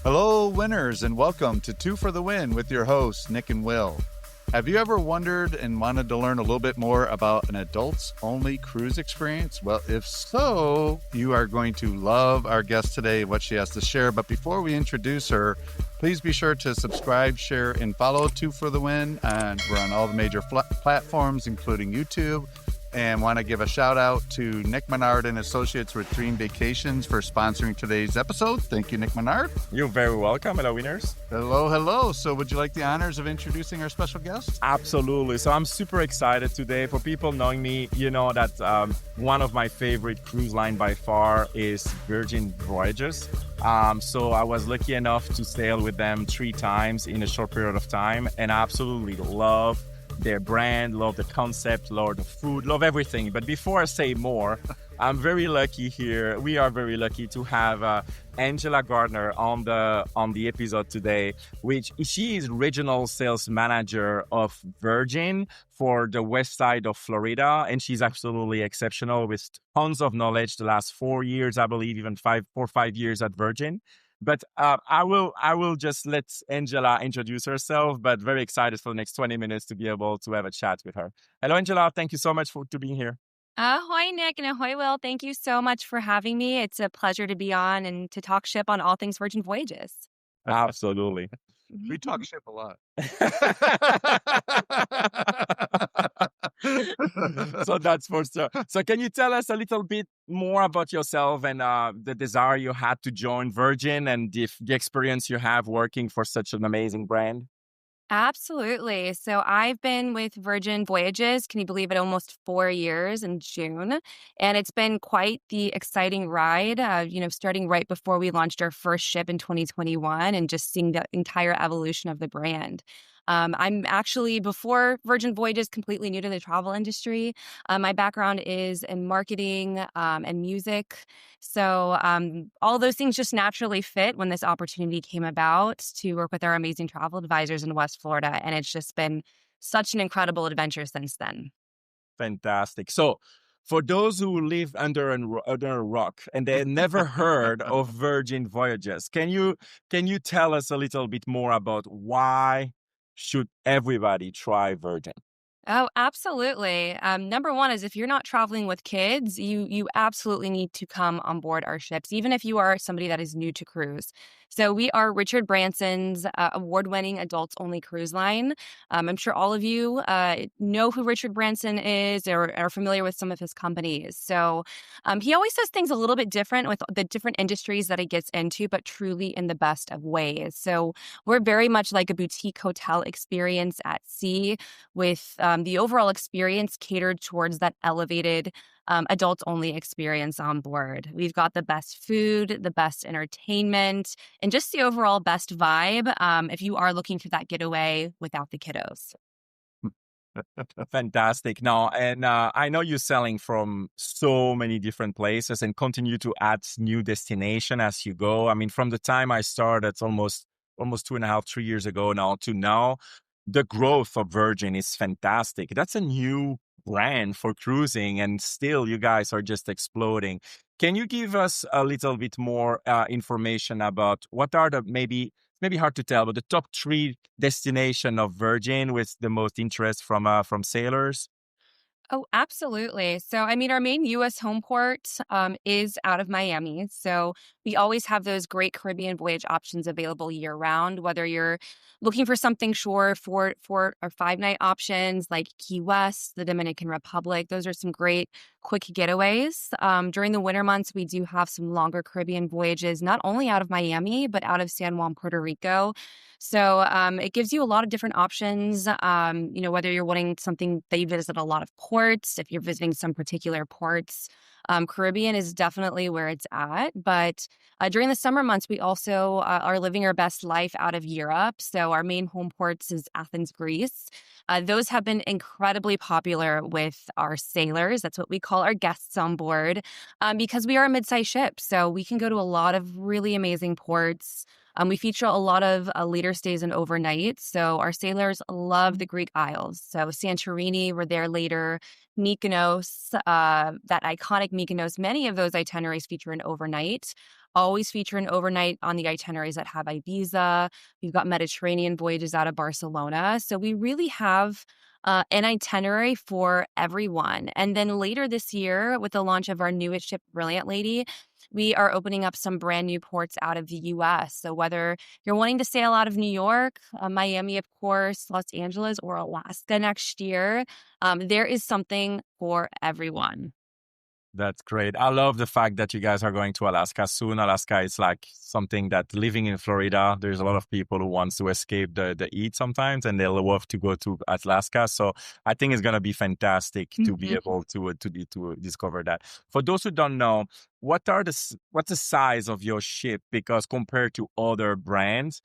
Hello, winners, and welcome to Two for the Win with your hosts, Nick and Will. Have you ever wondered and wanted to learn a little bit more about an adults-only cruise experience? Well, if so, you are going to love our guest today, what she has to share. But before we introduce her, please be sure to subscribe, share, and follow Two for the Win. And we're on all the major platforms, including YouTube. And want to give a shout out to Nick Menard and Associates with Dream Vacations for sponsoring today's episode. Thank you, Nick Menard. You're very welcome. Hello, winners. Hello. So would you like the honors of introducing our special guest? Absolutely. So I'm super excited today. For people knowing me, you know that one of my favorite cruise line by far is Virgin Voyages. So I was lucky enough to sail with them 3 times in a short period of time, and I absolutely love their brand, love the concept, love the food, love everything. But before I say more, I'm very lucky here. We are very lucky to have Angela Garner on the episode today, which she is regional sales manager of Virgin for the west side of Florida, and she's absolutely exceptional with tons of knowledge the last 4 years, I believe, even 4 or 5 years at Virgin. But I will just let Angela introduce herself, but very excited for the next 20 minutes to be able to have a chat with her. Hello, Angela. Thank you so much for being here. Ahoy, Nick, and ahoy, Will. Thank you so much for having me. It's a pleasure to be on and to talk ship on all things Virgin Voyages. Absolutely. We talk ship a lot. So that's for sure. So can you tell us a little bit more about yourself and the desire you had to join Virgin and the experience you have working for such an amazing brand? Absolutely. So I've been with Virgin Voyages, can you believe it, almost 4 years in June. And it's been quite the exciting ride, starting right before we launched our first ship in 2021 and just seeing the entire evolution of the brand. I'm actually, before Virgin Voyages, completely new to the travel industry. My background is in marketing and music. So all those things just naturally fit when this opportunity came about to work with our amazing travel advisors in West Florida. And it's just been such an incredible adventure since then. Fantastic. So for those who live under a rock and they never heard of Virgin Voyages, can you tell us a little bit more about why should everybody try Virgin? Oh, absolutely. Number one is if you're not traveling with kids, you absolutely need to come on board our ships, even if you are somebody that is new to cruise. So we are Richard Branson's award-winning adults-only cruise line. I'm sure all of you know who Richard Branson is or are familiar with some of his companies. So he always does things a little bit different with the different industries that he gets into, but truly in the best of ways. So we're very much like a boutique hotel experience at sea with the overall experience catered towards that elevated adults-only experience on board. We've got the best food, the best entertainment, and just the overall best vibe if you are looking for that getaway without the kiddos. Fantastic. Now, and I know you're selling from so many different places and continue to add new destination as you go. I mean, from the time I started, almost 2.5, 3 years ago now to now, the growth of Virgin is fantastic. That's a new brand for cruising, and still you guys are just exploding. Can you give us a little bit more information about what are the maybe hard to tell, but the top 3 destination of Virgin with the most interest from sailors? Oh, absolutely. So, I mean, our main U.S. home port is out of Miami. So we always have those great Caribbean voyage options available year round, whether you're looking for something short for our 5-night options like Key West, the Dominican Republic. Those are some great quick getaways. During the winter months, we do have some longer Caribbean voyages, not only out of Miami, but out of San Juan, Puerto Rico. So it gives you a lot of different options, whether you're wanting something that you visit a lot of ports, if you're visiting some particular ports. Caribbean is definitely where it's at. But during the summer months, we also are living our best life out of Europe. So our main home ports is Athens, Greece. Those have been incredibly popular with our sailors. That's what we call our guests on board because we are a mid-sized ship. So we can go to a lot of really amazing ports. We feature a lot of later stays and overnights. So our sailors love the Greek Isles. So Santorini, we're there later. Mykonos, that iconic Mykonos, many of those itineraries feature an overnight. Always feature an overnight on the itineraries that have Ibiza. We've got Mediterranean voyages out of Barcelona. So we really have an itinerary for everyone. And then later this year, with the launch of our newest ship, Brilliant Lady, we are opening up some brand new ports out of the US. So whether you're wanting to sail out of New York, Miami, of course, Los Angeles, or Alaska next year, there is something for everyone. That's great. I love the fact that you guys are going to Alaska soon. Alaska is like something that living in Florida, there's a lot of people who wants to escape the heat sometimes, and they love to go to Alaska. So I think it's going to be fantastic to be able to discover that. For those who don't know, what's the size of your ship? Because compared to other brands,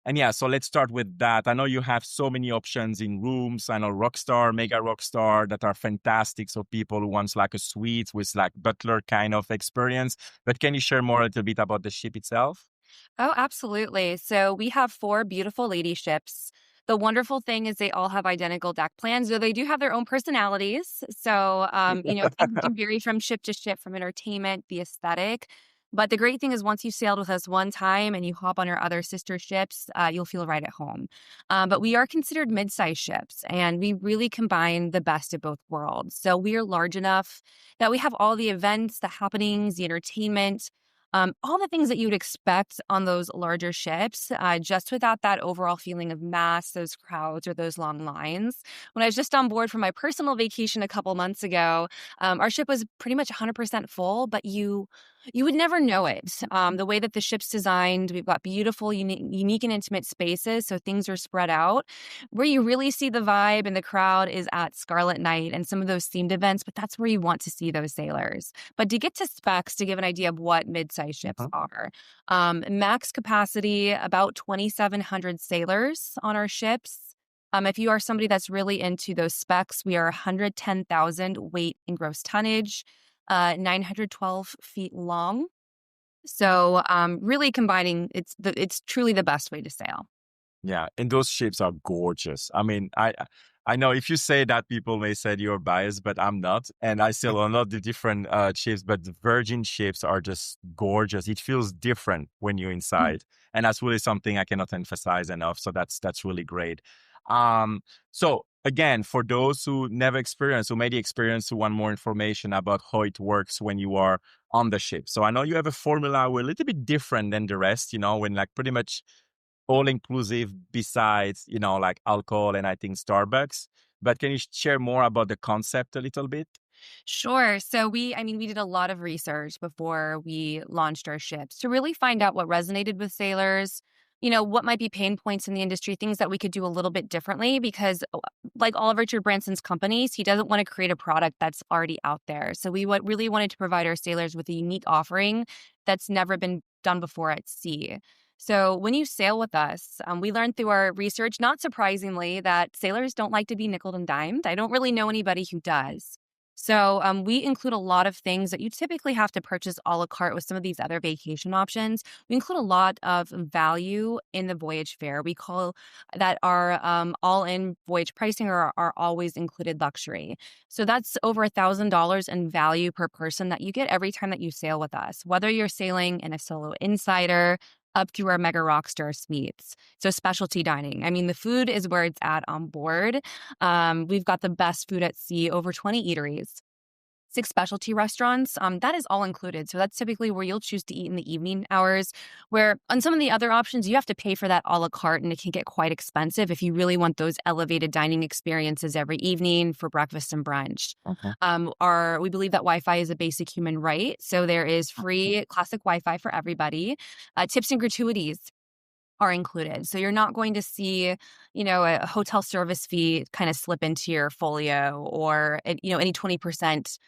and yeah, so let's start with that. I know you have so many options in rooms. I know Rockstar, Mega Rockstar that are fantastic. So people who wants like a suite with like butler kind of experience. But can you share more a little bit about the ship itself? Oh, absolutely. So we have 4 beautiful lady ships. The wonderful thing is they all have identical deck plans, though they do have their own personalities. So, things do vary from ship to ship, from entertainment, the aesthetic. But the great thing is once you've sailed with us one time and you hop on our other sister ships, you'll feel right at home. But we are considered mid-sized ships, and we really combine the best of both worlds. So we are large enough that we have all the events, the happenings, the entertainment, all the things that you would expect on those larger ships, just without that overall feeling of mass, those crowds, or those long lines. When I was just on board for my personal vacation a couple months ago, our ship was pretty much 100% full, but you would never know it. The way that the ship's designed, we've got beautiful, unique and intimate spaces, so things are spread out. Where you really see the vibe and the crowd is at Scarlet Night and some of those themed events, but that's where you want to see those sailors. But to get to specs, to give an idea of what mid-size ships are, max capacity, about 2,700 sailors on our ships. If you are somebody that's really into those specs, we are 110,000 weight in gross tonnage, 912 feet long. So really combining, it's truly the best way to sail. Yeah, and those ships are gorgeous. I mean, I know if you say that, people may say you're biased, but I'm not. And I sail on a lot of the different ships, but the Virgin ships are just gorgeous. It feels different when you're inside, and that's really something I cannot emphasize enough. So that's really great. So again, for those who never experienced, who maybe experienced, who want more information about how it works when you are on the ship. So I know you have a formula a little bit different than the rest, when like pretty much all inclusive besides, like alcohol and I think Starbucks. But can you share more about the concept a little bit? Sure. So we did a lot of research before we launched our ships to really find out what resonated with sailors, what might be pain points in the industry, things that we could do a little bit differently, because like all of Richard Branson's companies, he doesn't want to create a product that's already out there. So we really wanted to provide our sailors with a unique offering that's never been done before at sea. So when you sail with us, we learned through our research, not surprisingly, that sailors don't like to be nickeled and dimed. I don't really know anybody who does. So we include a lot of things that you typically have to purchase a la carte with some of these other vacation options. We include a lot of value in the voyage fare. We call that our all-in voyage pricing, or our always included luxury. So that's over $1,000 in value per person that you get every time that you sail with us, whether you're sailing in a solo insider, up through our Mega Rockstar suites. So specialty dining. The food is where it's at on board. We've got the best food at sea, over 20 eateries, 6 specialty restaurants. That is all included. So that's typically where you'll choose to eat in the evening hours, where on some of the other options, you have to pay for that a la carte, and it can get quite expensive if you really want those elevated dining experiences every evening for breakfast and brunch. Okay. We believe that Wi-Fi is a basic human right. So there is free classic Wi-Fi for everybody. Tips and gratuities are included. So you're not going to see, a hotel service fee kind of slip into your folio, or, any 20%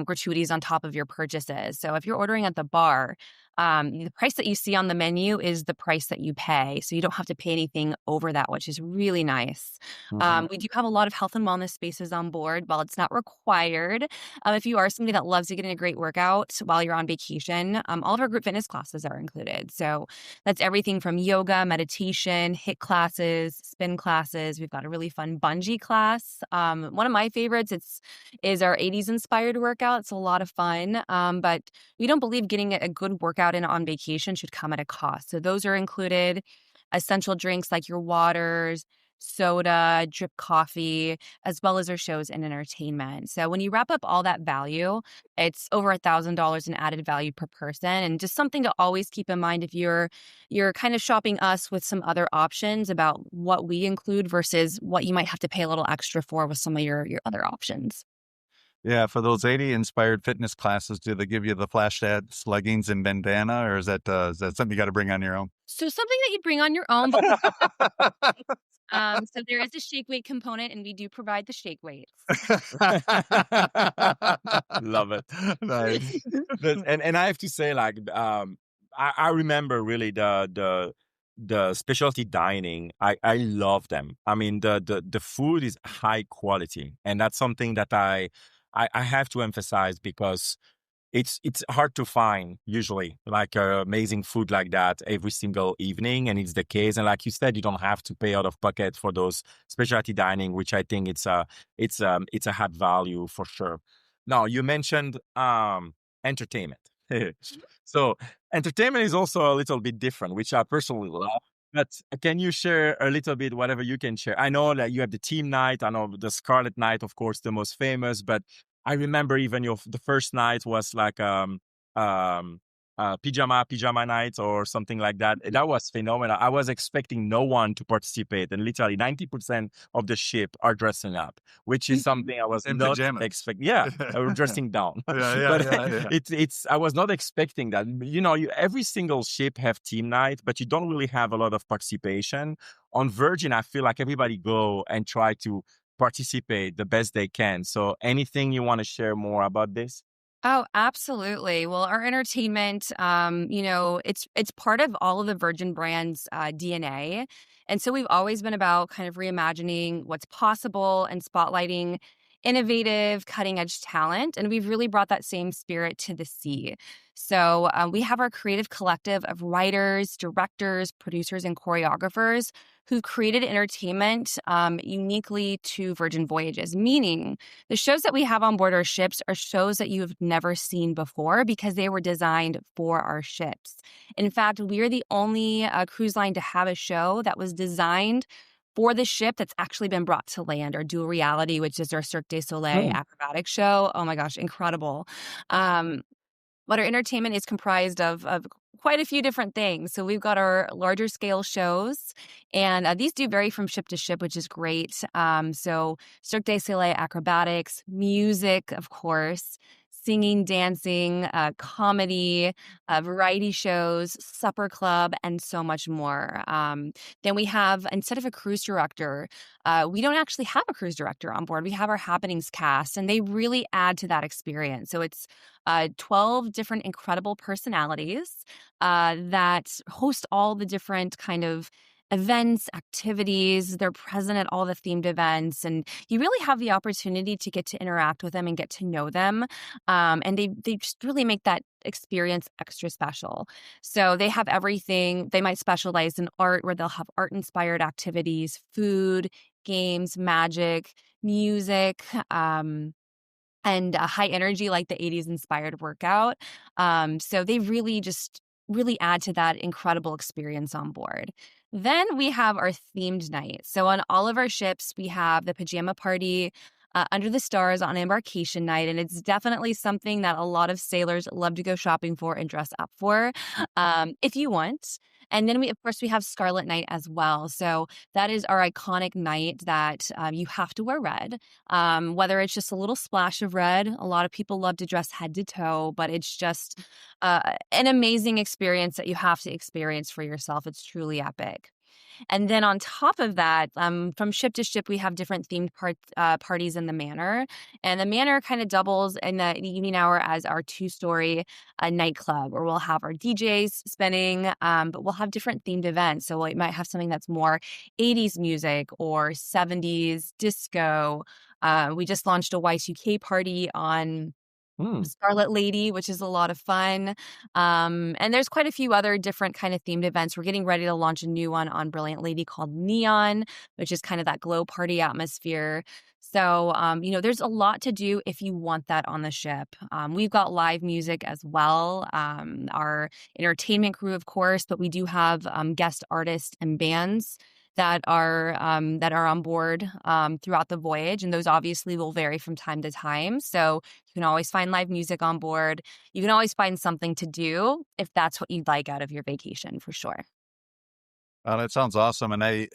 gratuities on top of your purchases. So if you're ordering at the bar, The price that you see on the menu is the price that you pay. So you don't have to pay anything over that, which is really nice. We do have a lot of health and wellness spaces on board. While it's not required, if you are somebody that loves to get in a great workout while you're on vacation, all of our group fitness classes are included. So that's everything from yoga, meditation, HIIT classes, spin classes. We've got a really fun bungee class. One of my favorites is our 80s inspired workout. It's a lot of fun, but we don't believe getting a good workout in on vacation should come at a cost. So those are included. Essential drinks like your waters, soda, drip coffee, as well as our shows and entertainment. So when you wrap up all that value, it's over $1,000 in added value per person. And just something to always keep in mind if you're kind of shopping us with some other options about what we include versus what you might have to pay a little extra for with some of your other options. Yeah, for those 80 inspired fitness classes, do they give you the flash dance leggings and bandana, or is that something you got to bring on your own? So something that you bring on your own, but so there is a shake weight component, and we do provide the shake weights. Love it. Nice. And I have to say, like, I remember really the specialty dining. I love them. I mean, the food is high quality, and that's something that I have to emphasize because it's hard to find usually like amazing food like that every single evening, and it's the case. And like you said, you don't have to pay out of pocket for those specialty dining, which I think it's a high value for sure. Now you mentioned entertainment. So entertainment is also a little bit different, which I personally love. But can you share a little bit, whatever you can share? I know that you have the team night. I know the Scarlet Night, of course, the most famous. But I remember even the first night was like pajama night or something like that. That was phenomenal. I was expecting no one to participate, and literally 90% of the ship are dressing up, which is something I was not expecting. Yeah, dressing down. Yeah. It's I was not expecting that. You know, every single ship have team night, but you don't really have a lot of participation. On Virgin, I feel like everybody go and try to participate the best they can. So anything you want to share more about this? Oh, absolutely. Well, our entertainment, it's part of all of the Virgin brand's DNA. And so we've always been about kind of reimagining what's possible and spotlighting innovative, cutting edge talent. And we've really brought that same spirit to the sea. So we have our creative collective of writers, directors, producers, and choreographers who've created entertainment uniquely to Virgin Voyages, meaning the shows that we have on board our ships are shows that you have never seen before because they were designed for our ships. In fact, we are the only cruise line to have a show that was designed for the ship that's actually been brought to land, our dual reality, which is our Cirque du Soleil acrobatic show. Oh my gosh, incredible. But our entertainment is comprised of quite a few different things. So we've got our larger scale shows, and these do vary from ship to ship, which is great. So Cirque du Soleil acrobatics, music, of course, singing, dancing, comedy, variety shows, supper club, and so much more. Then we have, instead of a cruise director, we don't actually have a cruise director on board. We have our happenings cast, and they really add to that experience. So it's 12 different incredible personalities that host all the different kind of events, activities. They're present at all the themed events, and you really have the opportunity to get to interact with them and get to know them. And they just really make that experience extra special. So they have everything. They might specialize in art, where they'll have art-inspired activities, food, games, magic, music, and high energy, like the 80s inspired workout. So they really add to that incredible experience on board. Then we have our themed night. So on all of our ships, we have the pajama party under the stars on embarkation night. And it's definitely something that a lot of sailors love to go shopping for and dress up for if you want. And then of course, we have Scarlet Night as well. So that is our iconic night that you have to wear red, whether it's just a little splash of red. A lot of people love to dress head to toe, but it's just an amazing experience that you have to experience for yourself. It's truly epic. And then on top of that, from ship to ship, we have different themed parties in the manor. And the manor kind of doubles in the evening hour as our two-story nightclub, where we'll have our DJs spinning, but we'll have different themed events. So we might have something that's more 80s music or 70s disco. We just launched a Y2K party on Hmm. Scarlet Lady, which is a lot of fun. And there's quite a few other different kind of themed events. We're getting ready to launch a new one on Brilliant Lady called Neon, which is kind of that glow party atmosphere. So, there's a lot to do if you want that on the ship. We've got live music as well, our entertainment crew, of course, but we do have guest artists and bands that are on board throughout the voyage, and those obviously will vary from time to time. So you can always find live music on board. You can always find something to do if that's what you'd like out of your vacation, for sure. That sounds awesome. And I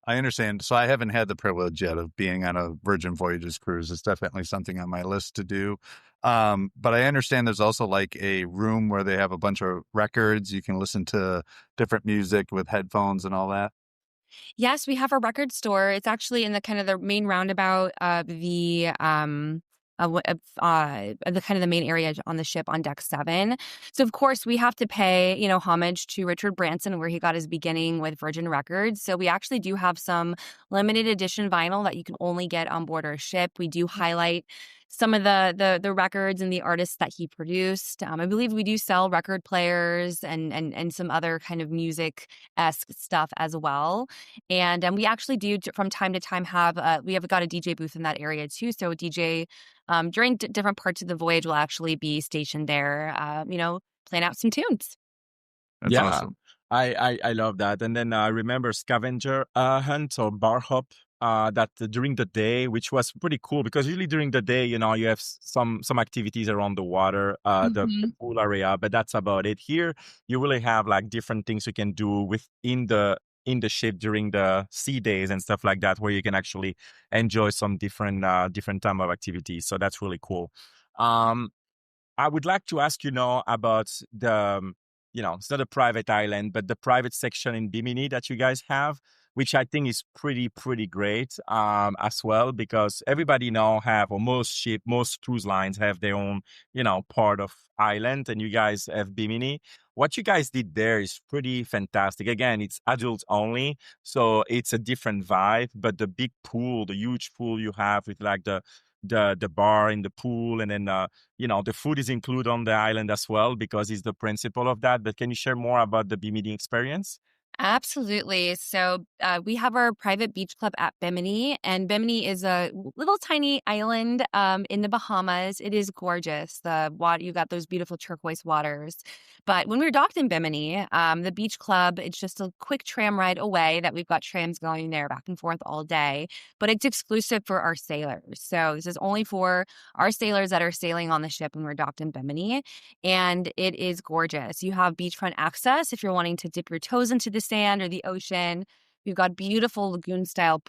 understand. So I haven't had the privilege yet of being on a Virgin Voyages cruise. It's definitely something on my list to do. But I understand there's also like a room where they have a bunch of records. You can listen to different music with headphones and all that. Yes, we have a record store. It's actually in the kind of the main roundabout of the kind of the main area on the ship on deck 7. So of course we have to pay, homage to Richard Branson, where he got his beginning with Virgin Records. So we actually do have some limited edition vinyl that you can only get on board our ship. We do highlight some of the records and the artists that he produced. I believe we do sell record players and some other kind of music-esque stuff as well. And we actually do from time to time we have got a DJ booth in that area too. So DJ during different parts of the voyage will actually be stationed there, playing out some tunes. That's Yeah, awesome. I love that. And then I remember scavenger hunt or bar hop that during the day, which was pretty cool because usually during the day, you have some activities around the water, the pool area, but that's about it. Here, you really have like different things you can do within the ship during the sea days and stuff like that, where you can actually enjoy some different time of activities. So that's really cool. Um, I would like to ask about it's not a private island, but the private section in Bimini that you guys have, which I think is pretty great as well, because everybody now have, or most cruise lines have their own, part of island, and you guys have Bimini. What you guys did there is pretty fantastic. Again, it's adults only, so it's a different vibe, but the big pool, the huge pool you have with like the bar in the pool, and then the food is included on the island as well because it's the principle of that. But can you share more about the Bimini experience? Absolutely. So we have our private beach club at Bimini, and Bimini is a little tiny island in the Bahamas. It is gorgeous. The water, you got those beautiful turquoise waters. But when we were docked in Bimini, the beach club, it's just a quick tram ride away that we've got trams going there back and forth all day, but it's exclusive for our sailors. So this is only for our sailors that are sailing on the ship when we're docked in Bimini. And it is gorgeous. You have beachfront access if you're wanting to dip your toes into the sand or the ocean. We've got beautiful lagoon-style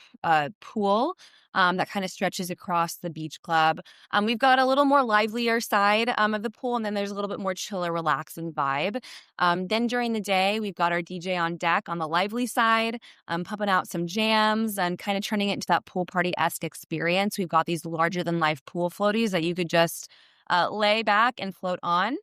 pool that kind of stretches across the beach club. We've got a little more livelier side of the pool, and then there's a little bit more chiller, relaxing vibe. Then during the day, we've got our DJ on deck on the lively side, pumping out some jams and kind of turning it into that pool party-esque experience. We've got these larger-than-life pool floaties that you could just lay back and float on.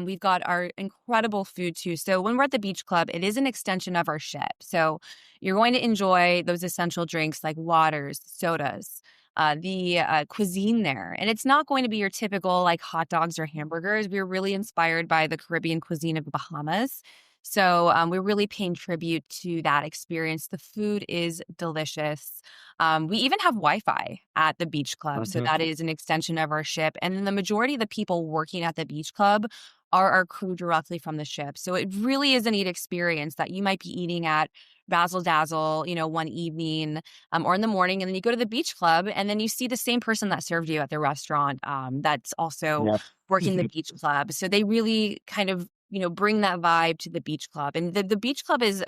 We've got our incredible food too. So when we're at the beach club, it is an extension of our ship. So you're going to enjoy those essential drinks like waters, sodas, the cuisine there. And it's not going to be your typical like hot dogs or hamburgers. We're really inspired by the Caribbean cuisine of the Bahamas. So we're really paying tribute to that experience. The food is delicious. We even have Wi-Fi at the beach club. So that is an extension of our ship. And then the majority of the people working at the beach club are our crew directly from the ship. So it really is a neat experience that you might be eating at Razzle Dazzle, one evening or in the morning. And then you go to the beach club and then you see the same person that served you at the restaurant that's also Yeah. working the beach club. So they really kind of, bring that vibe to the beach club. And the beach club is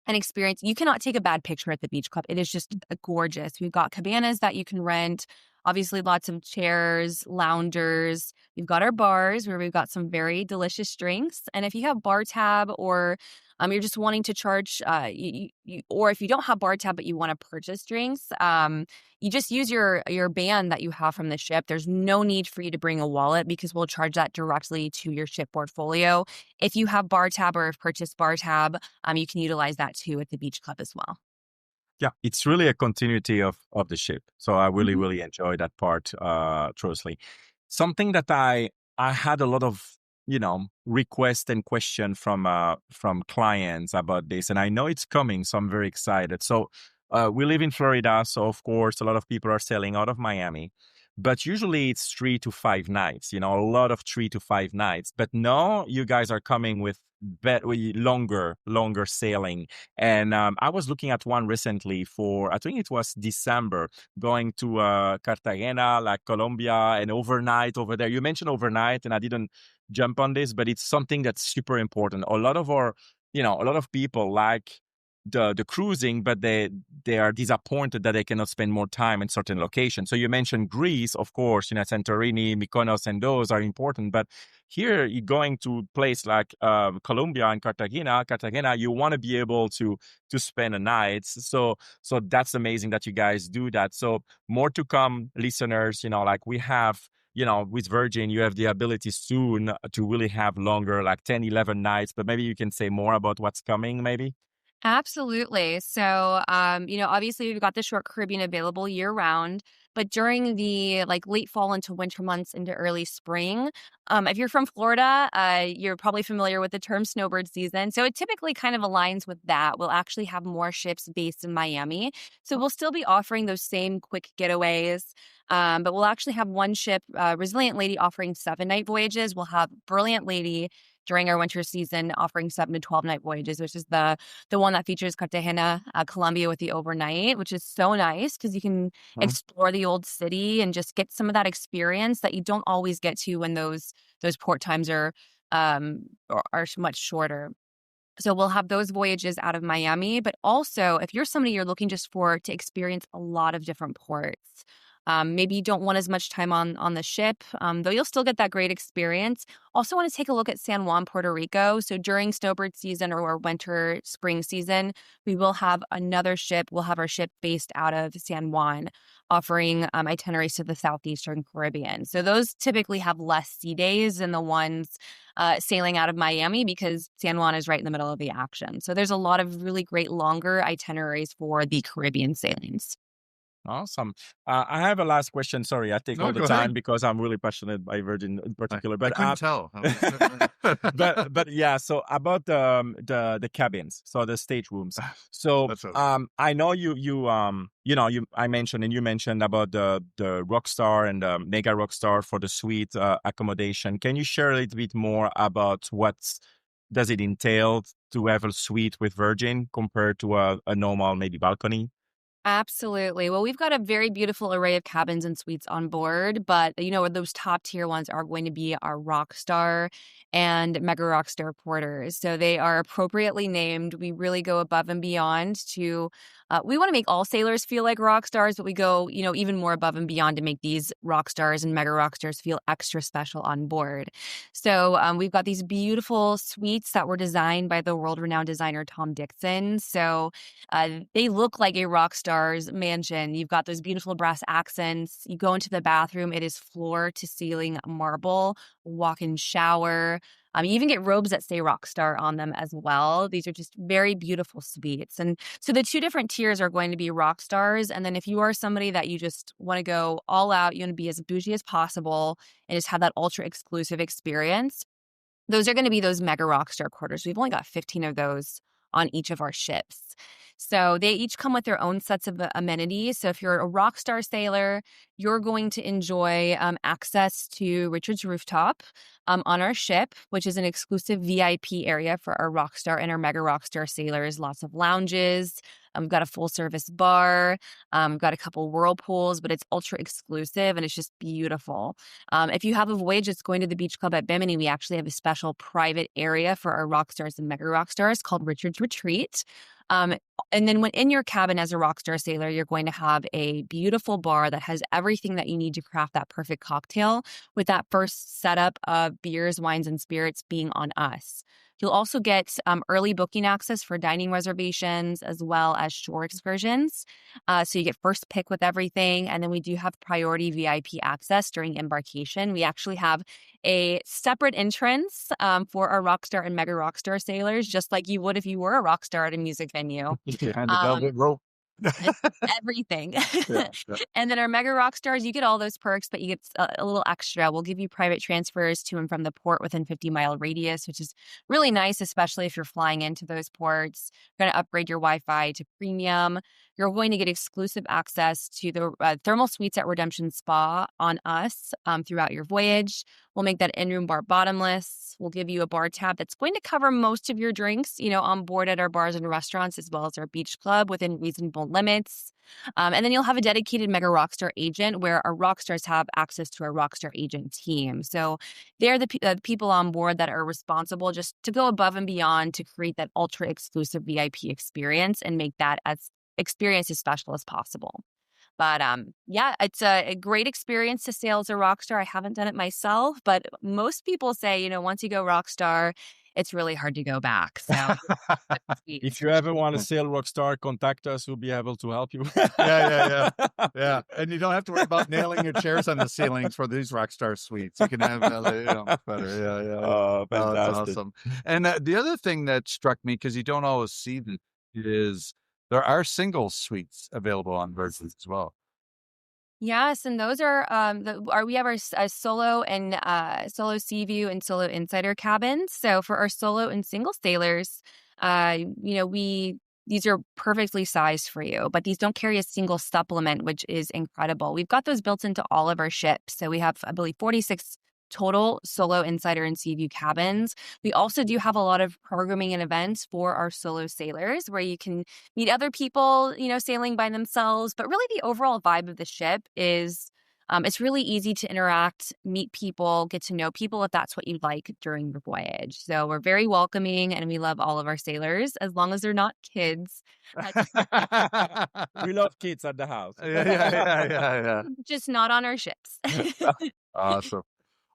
an experience. You cannot take a bad picture at the beach club. It is just gorgeous. We've got cabanas that you can rent. Obviously, lots of chairs, loungers. We've got our bars where we've got some very delicious drinks. And if you have bar tab or you're just wanting to charge, or if you don't have bar tab but you want to purchase drinks, you just use your band that you have from the ship. There's no need for you to bring a wallet because we'll charge that directly to your ship portfolio. If you have bar tab or have purchased bar tab, you can utilize that too at the beach club as well. Yeah, it's really a continuity of the ship. So I really, Mhm. really enjoy that part, truthfully. Something that I had a lot of, request and question from clients about this, and I know it's coming, so I'm very excited. So we live in Florida, so of course a lot of people are sailing out of Miami, but usually it's 3 to 5 nights. A lot of 3 to 5 nights. But now you guys are coming with longer sailing. And I was looking at one recently for, I think it was December, going to Cartagena, like Colombia, and overnight over there. You mentioned overnight, and I didn't jump on this, but it's something that's super important. A lot of people like the cruising, but they are disappointed that they cannot spend more time in certain locations. So you mentioned Greece, of course, Santorini, Mykonos, and those are important. But here, you're going to place like Colombia and Cartagena, you want to be able to spend a night. So that's amazing that you guys do that. So more to come, listeners. Like we have. With Virgin, you have the ability soon to really have longer, like 10, 11 nights, but maybe you can say more about what's coming, maybe? Absolutely. So, obviously we've got the short Caribbean available year round, but during the like late fall into winter months into early spring, if you're from Florida, you're probably familiar with the term snowbird season. So it typically kind of aligns with that. We'll actually have more ships based in Miami. So we'll still be offering those same quick getaways. But we'll actually have one ship, Resilient Lady, offering 7-night voyages. We'll have Brilliant Lady during our winter season offering 7 to 12 night voyages, which is the one that features Cartagena, Colombia with the overnight, which is so nice because you can explore the old city and just get some of that experience that you don't always get to when those port times are much shorter. So we'll have those voyages out of Miami, but also if you're somebody you're looking just to experience a lot of different ports, maybe you don't want as much time on the ship, though you'll still get that great experience. Also want to take a look at San Juan, Puerto Rico. So during snowbird season or winter, spring season, we will have another ship. We'll have our ship based out of San Juan, offering itineraries to the southeastern Caribbean. So those typically have less sea days than the ones sailing out of Miami because San Juan is right in the middle of the action. So there's a lot of really great longer itineraries for the Caribbean sailings. Awesome. I have a last question. Sorry, I take No, all the go time ahead. because I'm really passionate by Virgin in particular. I But couldn't tell. but yeah. So about the cabins, so the staterooms. So That's what I know I mentioned and you mentioned about the Rockstar and the Mega Rockstar for the suite accommodation. Can you share a little bit more about what does it entail to have a suite with Virgin compared to a normal maybe balcony? Absolutely. Well, we've got a very beautiful array of cabins and suites on board, but those top tier ones are going to be our Rockstar and Mega Rockstar porters. So they are appropriately named. We really go above and beyond to we want to make all sailors feel like rock stars, but we go, even more above and beyond to make these rock stars and mega rock stars feel extra special on board. So we've got these beautiful suites that were designed by the world-renowned designer Tom Dixon. So they look like a rock star's mansion. You've got those beautiful brass accents. You go into the bathroom, it is floor to ceiling marble, walk-in shower. You even get robes that say Rockstar on them as well. These are just very beautiful suites. And so the two different tiers are going to be Rockstars. And then if you are somebody that you just want to go all out, you want to be as bougie as possible and just have that ultra exclusive experience, those are going to be those Mega Rockstar quarters. We've only got 15 of those on each of our ships. So they each come with their own sets of amenities. So if you're a Rockstar sailor, you're going to enjoy access to Richard's Rooftop on our ship, which is an exclusive VIP area for our Rockstar and our Mega Rockstar sailors. Lots of lounges. We've got a full service bar. We've got a couple whirlpools, but it's ultra exclusive and it's just beautiful. If you have a voyage that's going to the beach club at Bimini, we actually have a special private area for our rock stars and mega rock stars called Richard's Retreat. And then when in your cabin as a Rockstar sailor, you're going to have a beautiful bar that has everything that you need to craft that perfect cocktail, with that first setup of beers, wines, and spirits being on us. You'll also get early booking access for dining reservations as well as shore excursions. So you get first pick with everything. And then we do have priority VIP access during embarkation. We actually have a separate entrance for our Rockstar and Mega Rockstar sailors, just like you would if you were a rock star at a music venue. Behind the velvet rope. Everything. Yeah. And then our Mega Rock Stars, you get all those perks, but you get a little extra. We'll give you private transfers to and from the port within 50-mile radius, which is really nice, especially if you're flying into those ports. You're going to upgrade your Wi-Fi to premium. You're going to get exclusive access to the thermal suites at Redemption Spa on us throughout your voyage. We'll make that in-room bar bottomless. We'll give you a bar tab that's going to cover most of your drinks, on board at our bars and restaurants, as well as our beach club within reasonable limits. And then you'll have a dedicated Mega Rockstar agent where our Rockstars have access to our Rockstar agent team. So they're the people on board that are responsible just to go above and beyond to create that ultra exclusive VIP experience and make that as experience as special as possible. But yeah, it's a great experience to sail as a Rockstar. I haven't done it myself, but most people say, once you go Rockstar, it's really hard to go back. So if you ever want to sail Rockstar, contact us. We'll be able to help you. Yeah. And you don't have to worry about nailing your chairs on the ceilings for these Rockstar suites. You can have better. Yeah. Oh, fantastic. Oh, that's awesome. And the other thing that struck me, because you don't always see them, is there are single suites available on Virgin as well. Yes, and those are we have our solo and solo sea view and solo insider cabins. So for our solo and single sailors, these are perfectly sized for you, but these don't carry a single supplement, which is incredible. We've got those built into all of our ships. So we have, I believe, 46 total solo insider and sea view cabins. We also do have a lot of programming and events for our solo sailors where you can meet other people, sailing by themselves. But really the overall vibe of the ship is it's really easy to interact, meet people, get to know people if that's what you'd like during your voyage. So we're very welcoming and we love all of our sailors as long as they're not kids. We love kids at the house. Yeah. Just not on our ships. Awesome.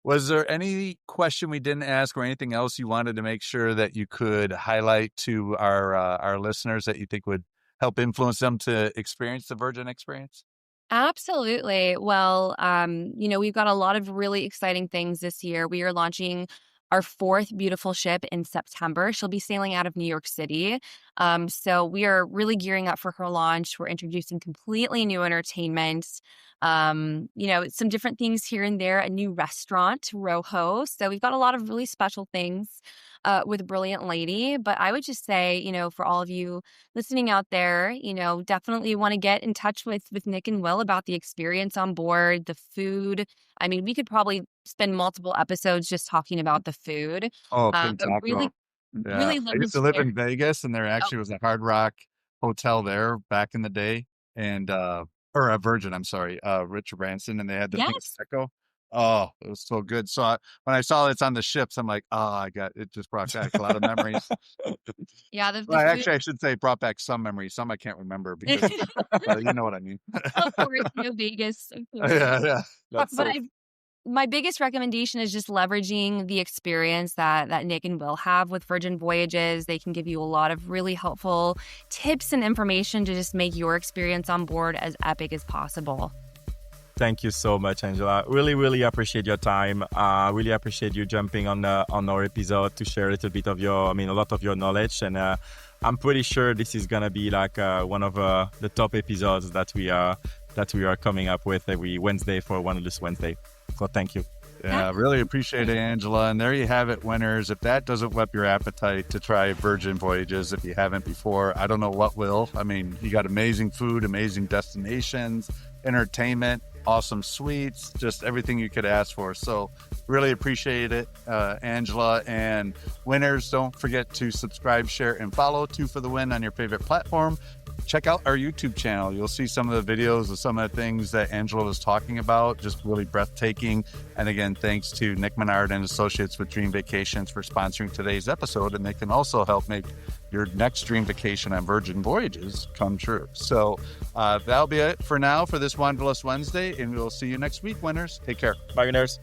Was there any question we didn't ask or anything else you wanted to make sure that you could highlight to our listeners that you think would help influence them to experience the Virgin experience? Absolutely. Well, we've got a lot of really exciting things this year. We are launching our fourth beautiful ship in September. She'll be sailing out of New York City. So we are really gearing up for her launch. We're introducing completely new entertainment. Some different things here and there, a new restaurant, Rojo. So we've got a lot of really special things with Brilliant Lady. But I would just say, for all of you listening out there, definitely want to get in touch with Nick and Will about the experience on board, the food. I mean, we could probably spend multiple episodes just talking about the food. Oh, really I used to live in Vegas, and there actually was a Hard Rock hotel there back in the day, and or a Virgin, I'm sorry, Richard Branson, and they had the big Prosecco. Oh, it was so good. So when I saw it's on the ships, I'm like, it just brought back a lot of memories. Yeah. Actually, I should say brought back some memories. Some I can't remember because you know what I mean. Of course, Vegas. Yeah. My biggest recommendation is just leveraging the experience that Nick and Will have with Virgin Voyages. They can give you a lot of really helpful tips and information to just make your experience on board as epic as possible. Thank you so much, Angela. Really, really appreciate your time. Really appreciate you jumping on our episode to share a little bit of a lot of your knowledge. And I'm pretty sure this is gonna be like one of the top episodes that we are coming up with every Wednesday for Wanderlust Wednesday. So thank you. Yeah, really appreciate it, Angela. And there you have it, winners. If that doesn't whet your appetite to try Virgin Voyages, if you haven't before, I don't know what will. I mean, you got amazing food, amazing destinations, entertainment, awesome suites, just everything you could ask for. So really appreciate it, Angela. And winners, don't forget to subscribe, share, and follow 2 for the Win on your favorite platform. Check out our YouTube channel. You'll see some of the videos of some of the things that Angela was talking about, just really breathtaking. And again, thanks to Nick Menard and Associates with Dream Vacations for sponsoring today's episode. And they can also help make your next dream vacation on Virgin Voyages come true. So that'll be it for now for this Wanderlust Wednesday, and we'll see you next week, winners. Take care. Bye, winners.